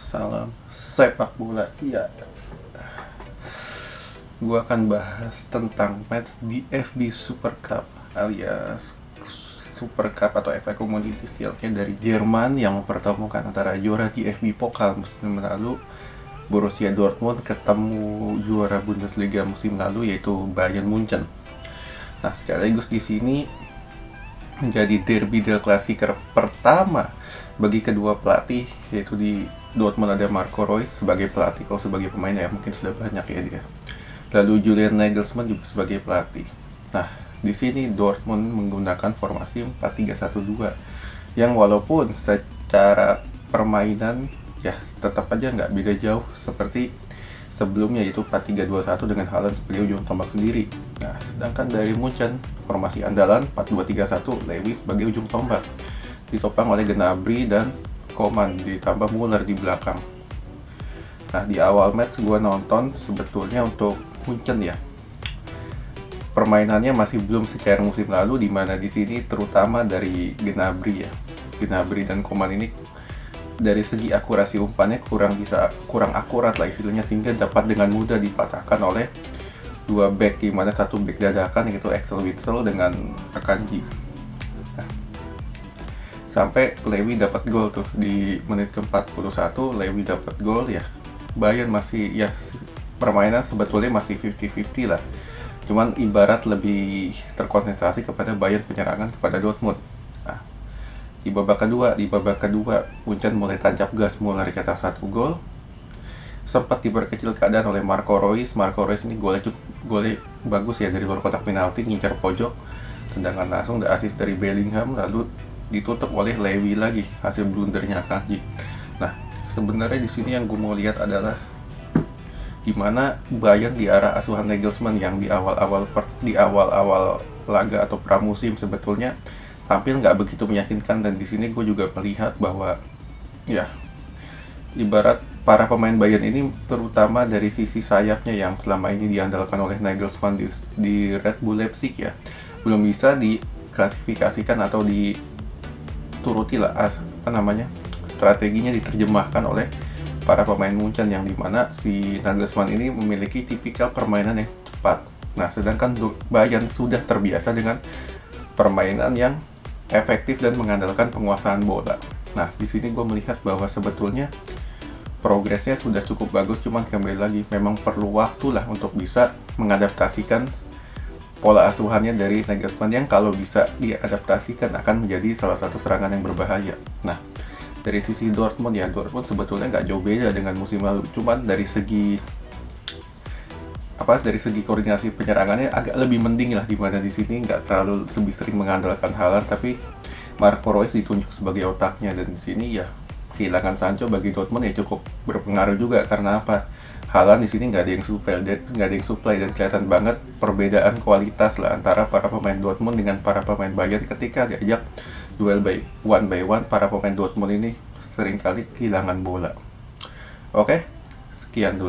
Salam sepak bola. Iya, gua akan bahas tentang match DFB Super Cup alias Super Cup atau FA Community Shield dari Jerman yang mempertemukan antara juara DFB Pokal musim lalu Borussia Dortmund ketemu juara Bundesliga musim lalu yaitu Bayern Munchen. Nah, sekaligus di sini menjadi derby del Klassiker pertama bagi kedua pelatih, yaitu di Dortmund ada Marco Reus sebagai pelatih. Kalau sebagai pemain ya mungkin sudah banyak ya dia. Lalu Julian Nagelsmann juga sebagai pelatih. Nah, di sini Dortmund menggunakan formasi 4-3-1-2 yang walaupun secara permainan ya tetap aja nggak beda jauh seperti sebelumnya, yaitu 4-3-2-1 dengan Haaland sebagai ujung tombak sendiri. Nah, sedangkan dari Munchen, formasi andalan 4-2-3-1, Lewy sebagai ujung tombak, ditopang oleh Gnabry dan Coman, ditambah Muller di belakang. Nah, di awal match gue nonton sebetulnya untuk Munchen ya, permainannya masih belum secara musim lalu, di mana di sini terutama dari Gnabry ya. Gnabry dan Coman ini dari segi akurasi umpannya kurang akurat lah istilahnya, sehingga dapat dengan mudah dipatahkan oleh dua back, di mana satu back dadakan yaitu Axel Witsel dengan Akanji. Nah, sampai Lewy dapat gol tuh di menit ke-41, Lewy dapat gol ya. Bayern masih ya permainan sebetulnya masih 50-50 lah. Cuman ibarat lebih terkonsentrasi kepada Bayern penyerangan kepada Dortmund. Nah, di babak kedua Munchen mulai tancap gas, mulai cetak satu gol. Sempat diperkecil keadaan oleh Marco Reus. Marco Reus ini golnya bagus ya, dari luar kotak penalti ngincar pojok, tendangan langsung dan assist dari Bellingham, lalu ditutup oleh Lewy lagi hasil blundernya Akanji. Nah, sebenarnya di sini yang gue mau lihat adalah gimana Bayern di arah asuhan Nagelsmann yang di awal-awal laga atau pramusim sebetulnya tampil nggak begitu meyakinkan. Dan di sini gue juga melihat bahwa ya ibarat para pemain Bayern ini, terutama dari sisi sayapnya yang selama ini diandalkan oleh Nagelsmann di Red Bull Leipzig ya, belum bisa diklasifikasikan atau dituruti lah strateginya diterjemahkan oleh para pemain Munchen, yang dimana si Nagelsmann ini memiliki tipikal permainan yang cepat. Nah, sedangkan Bayern sudah terbiasa dengan permainan yang efektif dan mengandalkan penguasaan bola. Nah, di sini gue melihat bahwa sebetulnya progresnya sudah cukup bagus, cuman kembali lagi memang perlu waktu lah untuk bisa mengadaptasikan pola asuhannya dari Nagelsmann yang kalau bisa diadaptasikan akan menjadi salah satu serangan yang berbahaya. Nah, dari sisi Dortmund ya, Dortmund sebetulnya nggak jauh beda dengan musim lalu, cuman dari segi koordinasi penyerangannya agak lebih mending lah, dimana di sini nggak terlalu lebih sering mengandalkan Haaland, tapi Marco Reus ditunjuk sebagai otaknya. Dan di sini ya kehilangan Sancho bagi Dortmund ya cukup berpengaruh juga, karena apa? Haaland di sini nggak ada yang supply dan kelihatan banget perbedaan kualitas lah antara para pemain Dortmund dengan para pemain Bayern ketika diajak duel one by one. Para pemain Dortmund ini seringkali kehilangan bola. Oke, sekian dulu.